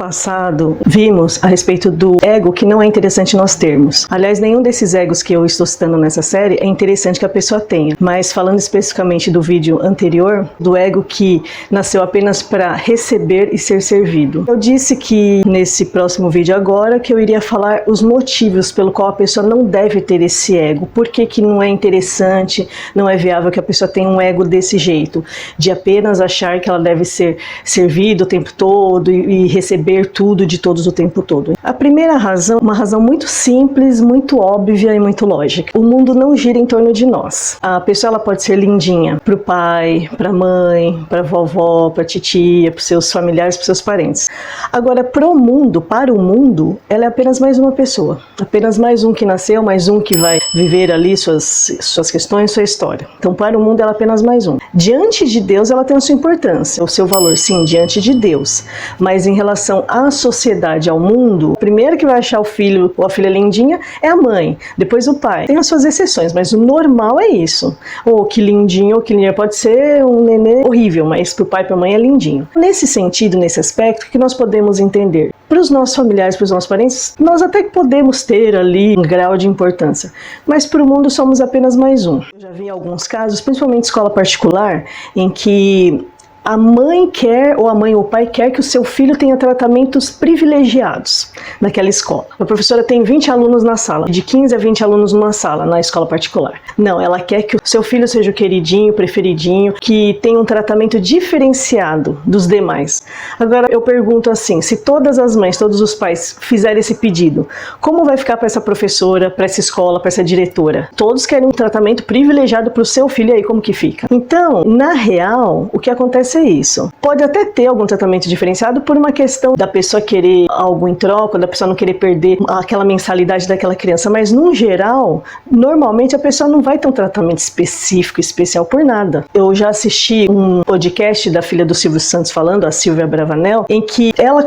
passado, vimos a respeito do ego que não é interessante nós termos. Aliás, nenhum desses egos que eu estou citando nessa série é interessante que a pessoa tenha. Mas falando especificamente do vídeo anterior, do ego que nasceu apenas para receber e ser servido. Eu disse que nesse próximo vídeo agora que eu iria falar os motivos pelo qual a pessoa não deve ter esse ego. Por que que não é interessante, não é viável que a pessoa tenha um ego desse jeito? De apenas achar que ela deve ser servida o tempo todo e receber tudo de todos o tempo todo. A primeira razão, uma razão muito simples, muito óbvia e muito lógica. O mundo não gira em torno de nós. A pessoa ela pode ser lindinha para o pai, para a mãe, para a vovó, para a titia, para os seus familiares, para os seus parentes. Agora, para o mundo, ela é apenas mais uma pessoa. Apenas mais um que nasceu, mais um que vai viver ali suas questões, sua história. Então, para o mundo, ela é apenas mais um. Diante de Deus, ela tem a sua importância, o seu valor, sim, diante de Deus. Mas em relação à sociedade, ao mundo, o primeiro que vai achar o filho ou a filha lindinha é a mãe, depois o pai. Tem as suas exceções, mas o normal é isso. Ou que lindinho, ou que lindinha. Pode ser um nenê horrível, mas para o pai e para a mãe é lindinho. Nesse sentido, nesse aspecto, o que nós podemos entender? Para os nossos familiares, para os nossos parentes, nós até que podemos ter ali um grau de importância, mas para o mundo somos apenas mais um. Eu já vi alguns casos, principalmente em escola particular, em que a mãe quer, ou a mãe ou o pai quer que o seu filho tenha tratamentos privilegiados naquela escola. A professora tem 20 alunos na sala, de 15 a 20 alunos numa sala, na escola particular. Não, ela quer que o seu filho seja o queridinho, preferidinho, que tenha um tratamento diferenciado dos demais. Agora, eu pergunto assim, se todas as mães, todos os pais fizerem esse pedido, como vai ficar para essa professora, para essa escola, para essa diretora? Todos querem um tratamento privilegiado para o seu filho, e aí como que fica? Então, na real, o que acontece é isso. Pode até ter algum tratamento diferenciado por uma questão da pessoa querer algo em troca, da pessoa não querer perder aquela mensalidade daquela criança, mas no geral, normalmente a pessoa não vai ter um tratamento específico, especial por nada. Eu já assisti um podcast da filha do Silvio Santos falando, a Silvia Bravanel, em que ela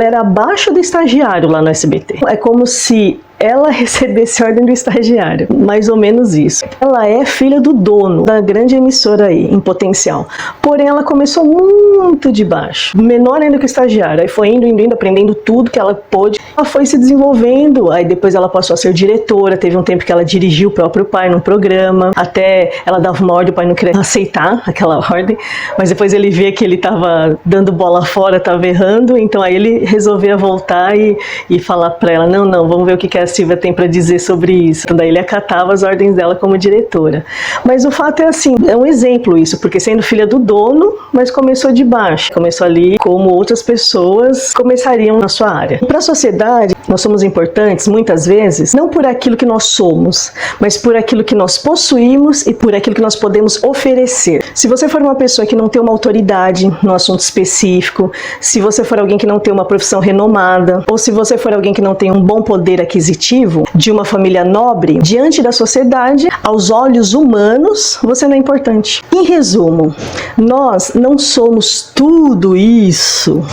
era abaixo do estagiário lá no SBT. É como se ela recebesse ordem do estagiário, mais ou menos isso. Ela é filha do dono da grande emissora aí, em potencial. Porém, ela começou muito de baixo, menor ainda que o estagiário. Aí foi indo, aprendendo tudo que ela pôde. Ela foi se desenvolvendo, aí depois ela passou a ser diretora, teve um tempo que ela dirigiu o próprio pai num programa, até ela dava uma ordem, o pai não queria aceitar aquela ordem, mas depois ele via que ele estava dando bola fora, estava errando, então aí ele resolveu voltar e falar para ela, não, vamos ver o que a Silvia tem para dizer sobre isso. Então, daí ele acatava as ordens dela como diretora. Mas o fato é assim, é um exemplo isso, porque sendo filha do dono, mas começou de baixo. Começou ali como outras pessoas começariam na sua área. Para a sociedade, nós somos importantes, muitas vezes, não por aquilo que nós somos, mas por aquilo que nós possuímos e por aquilo que nós podemos oferecer. Se você for uma pessoa que não tem uma autoridade no assunto específico, se você for alguém que não tem uma profissão renomada, ou se você for alguém que não tem um bom poder aquisitivo, de uma família nobre, diante da sociedade, aos olhos humanos, você não é importante. Em resumo, nós não somos tudo isso.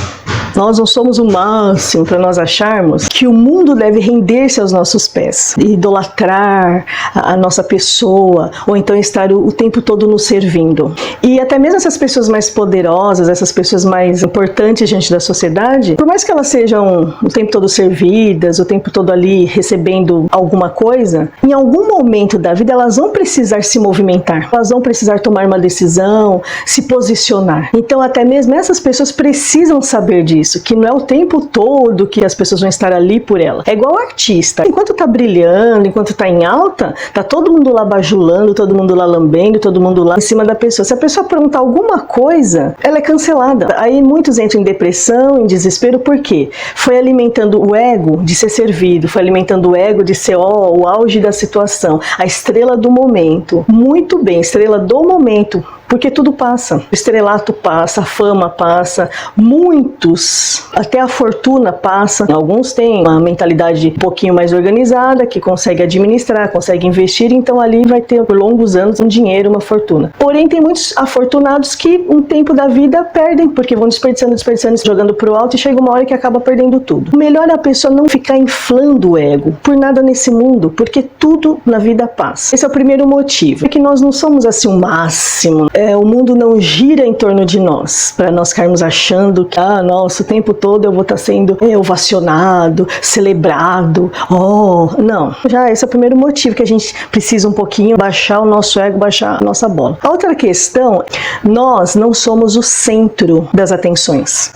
Nós não somos o máximo para nós acharmos que o mundo deve render-se aos nossos pés, idolatrar a nossa pessoa, ou então estar o tempo todo nos servindo. E até mesmo essas pessoas mais poderosas, essas pessoas mais importantes diante da sociedade, por mais que elas sejam o tempo todo servidas, o tempo todo ali recebendo alguma coisa, em algum momento da vida elas vão precisar se movimentar, elas vão precisar tomar uma decisão, se posicionar. Então até mesmo essas pessoas precisam saber disso, que não é o tempo todo que as pessoas vão estar ali por ela. É igual artista. Enquanto tá brilhando, enquanto tá em alta, tá todo mundo lá bajulando, todo mundo lá lambendo, todo mundo lá em cima da pessoa. Se a pessoa aprontar alguma coisa, ela é cancelada. Aí muitos entram em depressão, em desespero, por quê? Foi alimentando o ego de ser servido, foi alimentando o ego de ser o auge da situação, a estrela do momento. Muito bem, estrela do momento. Porque tudo passa, o estrelato passa, a fama passa, muitos, até a fortuna passa. Alguns têm uma mentalidade um pouquinho mais organizada, que consegue administrar, consegue investir, então ali vai ter por longos anos um dinheiro, uma fortuna. Porém tem muitos afortunados que um tempo da vida perdem, porque vão desperdiçando, jogando pro alto e chega uma hora que acaba perdendo tudo. O melhor é a pessoa não ficar inflando o ego por nada nesse mundo, porque tudo na vida passa. Esse é o primeiro motivo, é que nós não somos assim o máximo. o mundo não gira em torno de nós, para nós ficarmos achando que, nossa, o tempo todo eu vou estar sendo ovacionado, celebrado. Não. Já esse é o primeiro motivo que a gente precisa um pouquinho baixar o nosso ego, baixar a nossa bola. A outra questão, nós não somos o centro das atenções.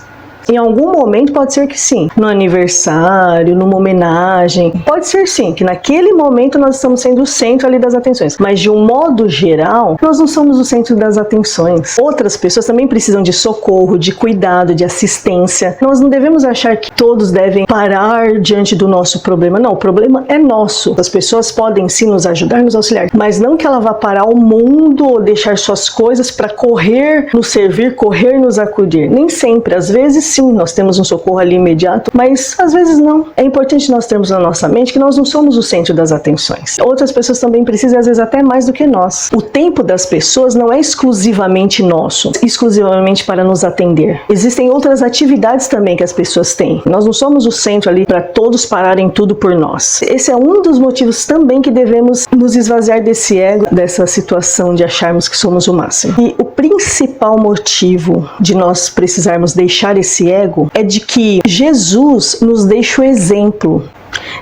Em algum momento pode ser que sim, no aniversário, numa homenagem, pode ser sim, que naquele momento nós estamos sendo o centro ali das atenções, mas de um modo geral, nós não somos o centro das atenções. Outras pessoas também precisam de socorro, de cuidado, de assistência. Nós não devemos achar que todos devem parar diante do nosso problema. Não, o problema é nosso. As pessoas podem sim nos ajudar, nos auxiliar, mas não que ela vá parar o mundo ou deixar suas coisas para correr nos servir, correr nos acudir. Nem sempre, às vezes sim, nós temos um socorro ali imediato, mas às vezes não. É importante nós termos na nossa mente que nós não somos o centro das atenções. Outras pessoas também precisam, às vezes até mais do que nós. O tempo das pessoas não é exclusivamente nosso, exclusivamente para nos atender. Existem outras atividades também que as pessoas têm. Nós não somos o centro ali para todos pararem tudo por nós. Esse é um dos motivos também que devemos nos esvaziar desse ego, dessa situação de acharmos que somos o máximo. E o principal motivo de nós precisarmos deixar esse ego é de que Jesus nos deixa o exemplo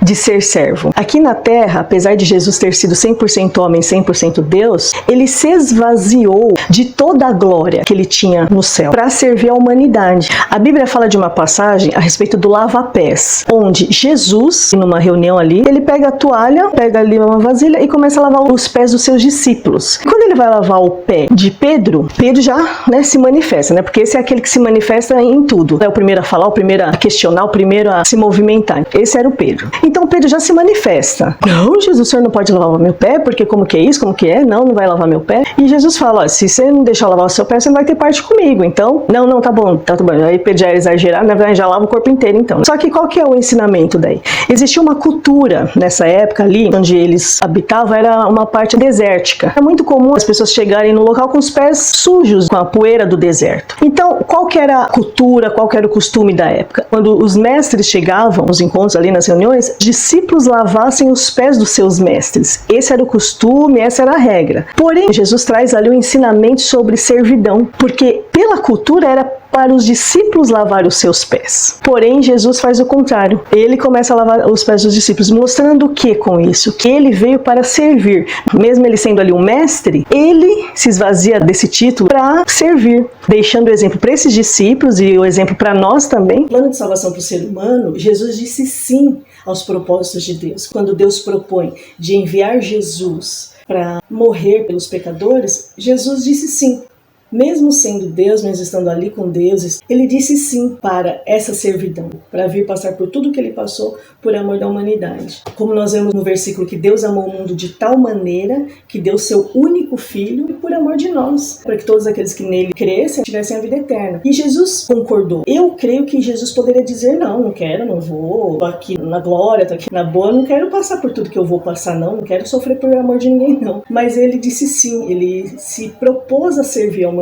de ser servo. Aqui na Terra, apesar de Jesus ter sido 100% homem, 100% Deus, ele se esvaziou de toda a glória que ele tinha no céu para servir a humanidade. A Bíblia fala de uma passagem a respeito do lava-pés, onde Jesus, numa reunião ali, ele pega a toalha, pega ali uma vasilha e começa a lavar os pés dos seus discípulos. E quando ele vai lavar o pé de Pedro, Pedro já se manifesta, porque esse é aquele que se manifesta em tudo. É o primeiro a falar, o primeiro a questionar, o primeiro a se movimentar. Esse era o Pedro. Então Pedro já se manifesta. Não, Jesus, o senhor não pode lavar meu pé, porque como que é isso, como que é? Não vai lavar meu pé. E Jesus fala, se você não deixar lavar o seu pé, você não vai ter parte comigo. Então, não, tá bom. Aí Pedro já era exagerado, na verdade já lava o corpo inteiro então. Só que qual que é o ensinamento daí? Existia uma cultura nessa época ali, onde eles habitavam, era uma parte desértica. É muito comum as pessoas chegarem no local com os pés sujos, com a poeira do deserto. Então, qual que era a cultura, qual que era o costume da época? Quando os mestres chegavam, os encontros ali nas reuniões, discípulos lavassem os pés dos seus mestres. Esse era o costume, essa era a regra. Porém, Jesus traz ali um ensinamento sobre servidão, porque pela cultura era para os discípulos lavar os seus pés. Porém, Jesus faz o contrário. Ele começa a lavar os pés dos discípulos, mostrando o que com isso? Que ele veio para servir. Mesmo ele sendo ali um mestre, ele se esvazia desse título para servir, deixando o exemplo para esses discípulos e o exemplo para nós também. O plano de salvação para o ser humano, Jesus disse sim aos propósitos de Deus. Quando Deus propõe de enviar Jesus para morrer pelos pecadores, Jesus disse sim. Mesmo sendo Deus, mesmo estando ali com Deus, ele disse sim para essa servidão, para vir passar por tudo que ele passou por amor da humanidade. Como nós vemos no versículo que Deus amou o mundo de tal maneira que deu seu único filho por amor de nós, para que todos aqueles que nele crescem tivessem a vida eterna. E Jesus concordou. Eu creio que Jesus poderia dizer não quero, não vou, tô aqui na glória, tô aqui na boa, não quero passar por tudo que eu vou passar não quero sofrer por amor de ninguém não. Mas ele disse sim, ele se propôs a servir a humanidade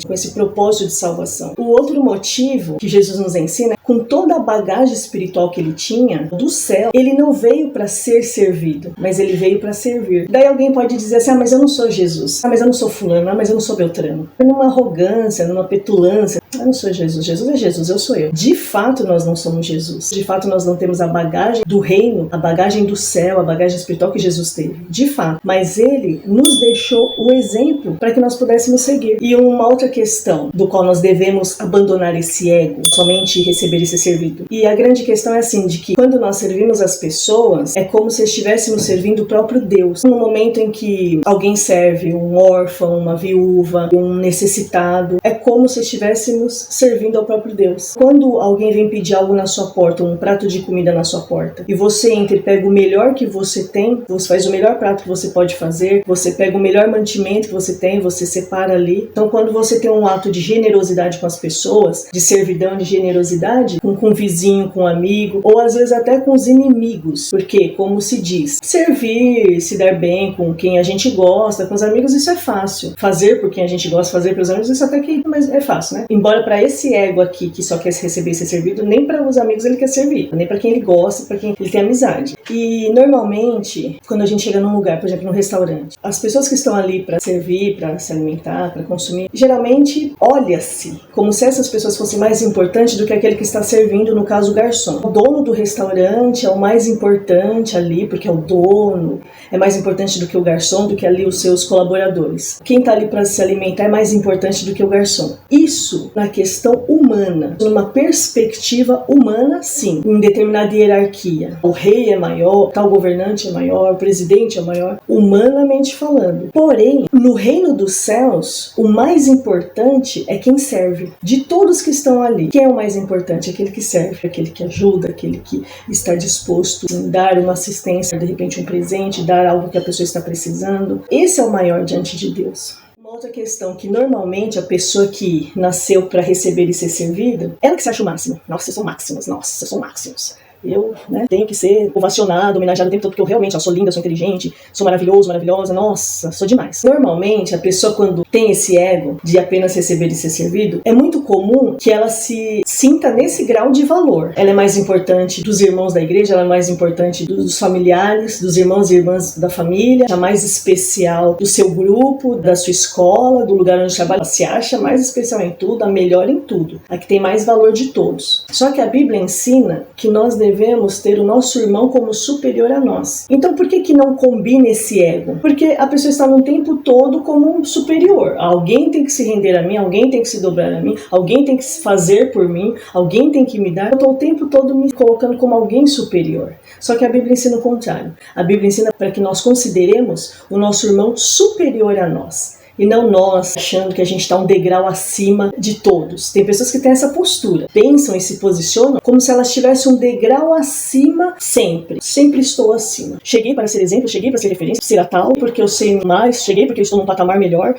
com esse propósito de salvação. O outro motivo que Jesus nos ensina, com toda a bagagem espiritual que ele tinha do céu, ele não veio para ser servido, mas ele veio para servir. Daí alguém pode dizer assim, mas eu não sou Jesus, mas eu não sou fulano, mas eu não sou Beltrano. Numa arrogância, numa petulância, eu não sou Jesus, Jesus é Jesus, eu sou eu. De fato nós não somos Jesus, de fato nós não temos a bagagem do reino, a bagagem do céu, a bagagem espiritual que Jesus teve, de fato, mas ele nos deixou o exemplo para que nós pudéssemos seguir. E uma outra questão do qual nós devemos abandonar esse ego, somente receber esse servido. E a grande questão é assim, de que quando nós servimos as pessoas, é como se estivéssemos servindo o próprio Deus. No momento em que alguém serve um órfão, uma viúva, um necessitado, é como se estivéssemos servindo ao próprio Deus. Quando alguém vem pedir algo na sua porta, um prato de comida na sua porta, e você entra e pega o melhor que você tem, você faz o melhor prato que você pode fazer, você pega o melhor mantimento que você tem, você separa ali. Então quando você tem um ato de generosidade com as pessoas, de servidão, de generosidade, amizade com o vizinho, com o amigo, ou às vezes até com os inimigos. Porque, como se diz, servir, se dar bem com quem a gente gosta, com os amigos, isso é fácil. Fazer por quem a gente gosta, fazer pelos amigos, isso até que mas é fácil, né? Embora para esse ego aqui, que só quer receber e ser servido, nem para os amigos ele quer servir, nem para quem ele gosta, para quem ele tem amizade. E normalmente, quando a gente chega num lugar, por exemplo, num restaurante, as pessoas que estão ali para servir, para se alimentar, para consumir, geralmente olha-se como se essas pessoas fossem mais importantes do que aquele que está servindo, no caso o garçom. O dono do restaurante é o mais importante ali, porque é o dono, é mais importante do que o garçom, do que ali os seus colaboradores. Quem está ali para se alimentar é mais importante do que o garçom. Isso na questão humana, numa perspectiva humana, sim, em determinada hierarquia. O rei é maior, tal governante é maior, o presidente é maior, humanamente falando. Porém, no reino dos céus, o mais importante é quem serve. De todos que estão ali, quem é o mais importante? Aquele que serve, aquele que ajuda, aquele que está disposto em dar uma assistência, de repente um presente, dar algo que a pessoa está precisando. Esse é o maior diante de Deus. Outra questão que normalmente a pessoa que nasceu para receber e ser servida, ela que se acha o máximo. Nossa, vocês são máximos, nossa, vocês são máximos. Eu, tenho que ser ovacionado, homenageado o tempo todo, porque eu realmente sou linda, sou inteligente, sou maravilhoso, maravilhosa, nossa, sou demais. Normalmente, a pessoa quando tem esse ego de apenas receber e ser servido, é muito comum que ela se sinta nesse grau de valor. Ela é mais importante dos irmãos da igreja, ela é mais importante dos familiares, dos irmãos e irmãs da família, a mais especial do seu grupo, da sua escola, do lugar onde trabalha. Ela se acha mais especial em tudo, a melhor em tudo, a que tem mais valor de todos. Só que a Bíblia ensina que nós devemos ter o nosso irmão como superior a nós. Então por que não combina esse ego? Porque a pessoa está no tempo todo como um superior. Alguém tem que se render a mim, alguém tem que se dobrar a mim, alguém tem que fazer por mim, alguém tem que me dar. Eu estou o tempo todo me colocando como alguém superior. Só que a Bíblia ensina o contrário. A Bíblia ensina para que nós consideremos o nosso irmão superior a nós. E não nós achando que a gente está um degrau acima de todos. Tem pessoas que têm essa postura, pensam e se posicionam como se elas tivessem um degrau acima sempre. Sempre estou acima. Cheguei para ser exemplo, cheguei para ser referência, ser a tal, porque eu sei mais, cheguei porque eu estou num patamar melhor.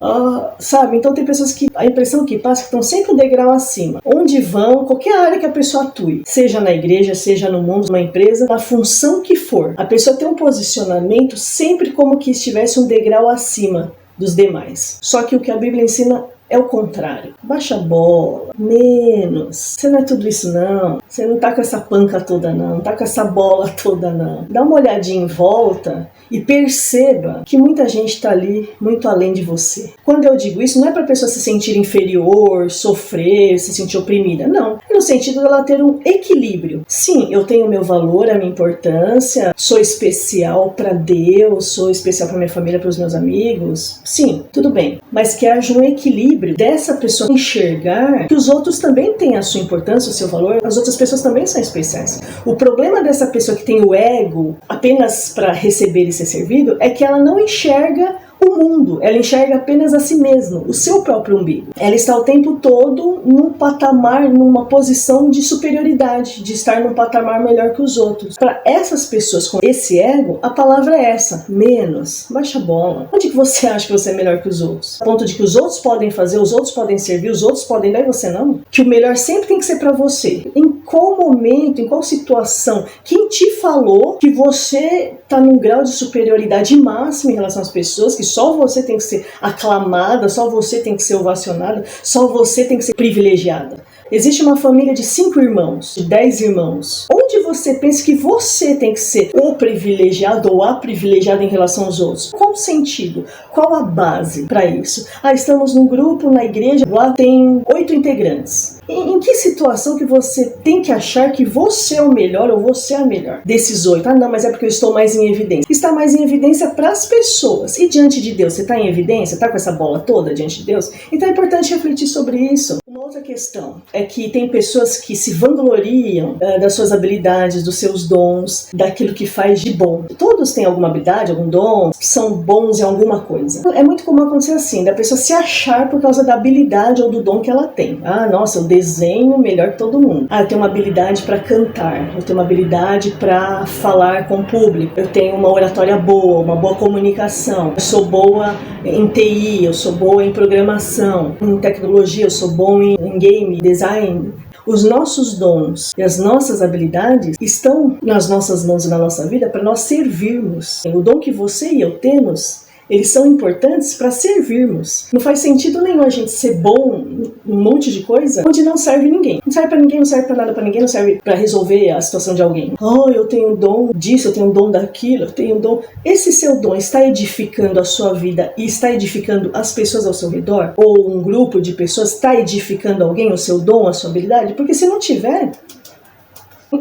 Sabe? Então tem pessoas que a impressão que passa é que estão sempre um degrau acima. Onde vão, qualquer área que a pessoa atue, seja na igreja, seja no mundo, numa empresa, na função que for, a pessoa tem um posicionamento sempre como que estivesse um degrau acima dos demais. Só que o que a Bíblia ensina é o contrário. Baixa a bola, menos. Você não é tudo isso não. Você não tá com essa panca toda não. Não tá com essa bola toda não. Dá uma olhadinha em volta e perceba que muita gente está ali muito além de você. Quando eu digo isso, não é para a pessoa se sentir inferior, sofrer, se sentir oprimida. Não. É no sentido dela ter um equilíbrio. Sim, eu tenho o meu valor, a minha importância, sou especial para Deus, sou especial para minha família, para os meus amigos. Sim, tudo bem. Mas que haja um equilíbrio dessa pessoa enxergar que os outros também têm a sua importância, o seu valor, as outras pessoas também são especiais. O problema dessa pessoa que tem o ego apenas para receber e ser servido é que ela não enxerga o mundo, ela enxerga apenas a si mesma, o seu próprio umbigo. Ela está o tempo todo num patamar, numa posição de superioridade, de estar num patamar melhor que os outros. Para essas pessoas com esse ego, a palavra é essa, menos, baixa a bola. Onde que você acha que você é melhor que os outros? A ponto de que os outros podem fazer, os outros podem servir, os outros podem dar e você não? Que o melhor sempre tem que ser para você. Em qual momento, em qual situação, quem te falou que você está num grau de superioridade máxima em relação às pessoas, que só você tem que ser aclamada, só você tem que ser ovacionada, só você tem que ser privilegiada. Existe uma família de 5 irmãos, de 10 irmãos. Onde você pensa que você tem que ser o privilegiado ou a privilegiada em relação aos outros? Qual o sentido? Qual a base para isso? Estamos num grupo na igreja, lá tem 8 integrantes. Em que situação que você tem que achar que você é o melhor ou você é a melhor desses 8? Não, mas é porque eu estou mais em evidência. Está mais em evidência para as pessoas. E diante de Deus, você está em evidência? Está com essa bola toda diante de Deus? Então é importante refletir sobre isso. Uma outra questão é que tem pessoas que se vangloriam das suas habilidades, dos seus dons, daquilo que faz de bom. Todos têm alguma habilidade, algum dom, são bons em alguma coisa. É muito comum acontecer assim, da pessoa se achar por causa da habilidade ou do dom que ela tem. Nossa, eu desenho melhor que todo mundo. Eu tenho uma habilidade para cantar, eu tenho uma habilidade para falar com o público, eu tenho uma oratória boa, uma boa comunicação, eu sou boa em TI, eu sou boa em programação, em tecnologia, eu sou bom em game, design. Os nossos dons e as nossas habilidades estão nas nossas mãos e na nossa vida para nós servirmos. O dom que você e eu temos, eles são importantes para servirmos. Não faz sentido nenhum a gente ser bom em um monte de coisa onde não serve ninguém. Não serve para ninguém, não serve para nada para ninguém, não serve para resolver a situação de alguém. Oh, eu tenho um dom disso, eu tenho um dom daquilo, eu tenho um dom. Esse seu dom está edificando a sua vida e está edificando as pessoas ao seu redor? Ou um grupo de pessoas está edificando alguém, o seu dom, a sua habilidade? Porque se não tiver,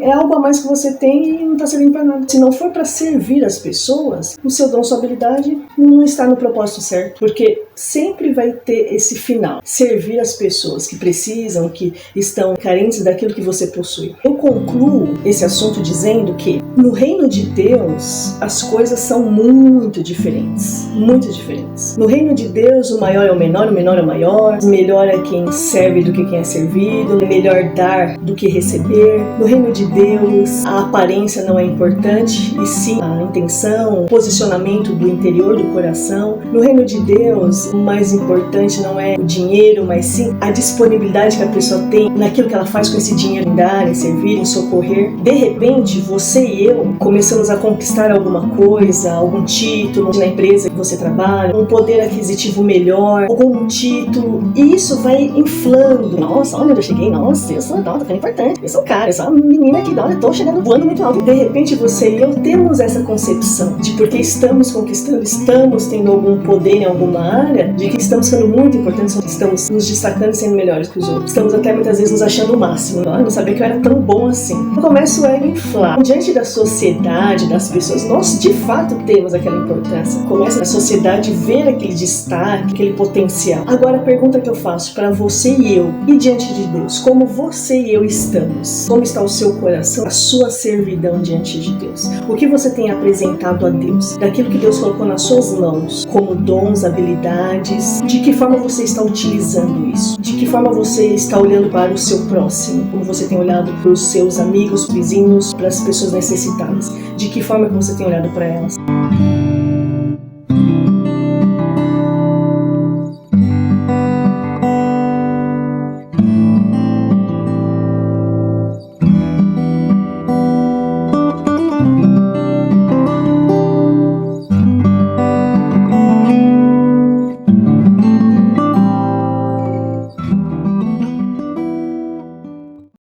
é algo a mais que você tem e não está servindo para nada. Se não for para servir as pessoas, o seu dom, sua habilidade não está no propósito certo. Porque sempre vai ter esse final. Servir as pessoas que precisam, que estão carentes daquilo que você possui. Eu concluo esse assunto dizendo que no reino de Deus as coisas são muito diferentes. Muito diferentes. No reino de Deus o maior é o menor é o maior. O melhor é quem serve do que quem é servido. É melhor dar do que receber. No reino de Deus, a aparência não é importante, e sim a intenção, o posicionamento do interior do coração. No reino de Deus, o mais importante não é o dinheiro, mas sim a disponibilidade que a pessoa tem naquilo que ela faz com esse dinheiro, em dar, em servir, em socorrer. De repente, você e eu começamos a conquistar alguma coisa, algum título na empresa que você trabalha, um poder aquisitivo melhor, algum título, e isso vai inflando. Nossa, olha onde eu cheguei, nossa, tô ficando importante, eu sou o cara, eu sou a menina aqui, olha, eu tô chegando voando muito alto. De repente você e eu temos essa concepção de porque estamos conquistando, estamos tendo algum poder em alguma área, de que estamos sendo muito importantes, estamos nos destacando e sendo melhores que os outros. Estamos até muitas vezes nos achando o máximo. Eu não sabia que eu era tão bom assim. Começa o ego a inflar. Diante da sociedade, das pessoas, nós de fato temos aquela importância. Começa a sociedade ver aquele destaque, aquele potencial. Agora a pergunta que eu faço para você e eu, e diante de Deus, como você e eu estamos? Como está o seu coração, a sua servidão diante de Deus? O que você tem apresentado a Deus? Daquilo que Deus colocou nas suas mãos, como dons, habilidades? De que forma você está utilizando isso? De que forma você está olhando para o seu próximo? Como você tem olhado para os seus amigos, vizinhos, para as pessoas necessitadas? De que forma que você tem olhado para elas?